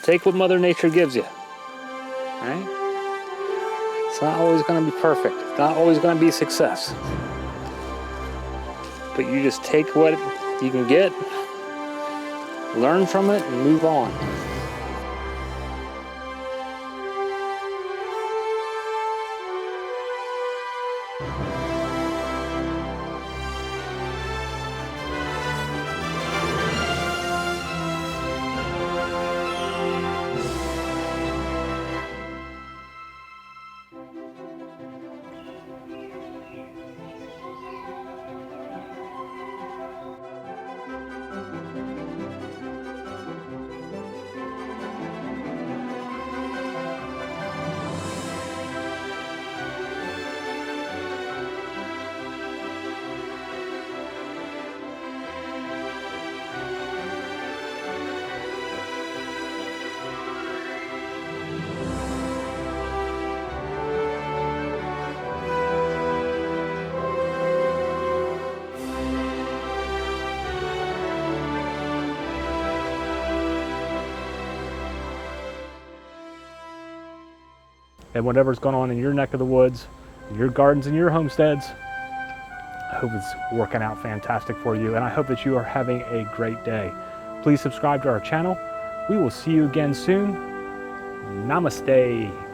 Take what Mother Nature gives you. Right? It's not always going to be perfect. It's not always going to be success. But you just take what you can get, learn from it, and move on. And whatever's going on in your neck of the woods, your gardens and your homesteads, I hope it's working out fantastic for you, and I hope that you are having a great day. Please subscribe to our channel. We will see you again soon. Namaste.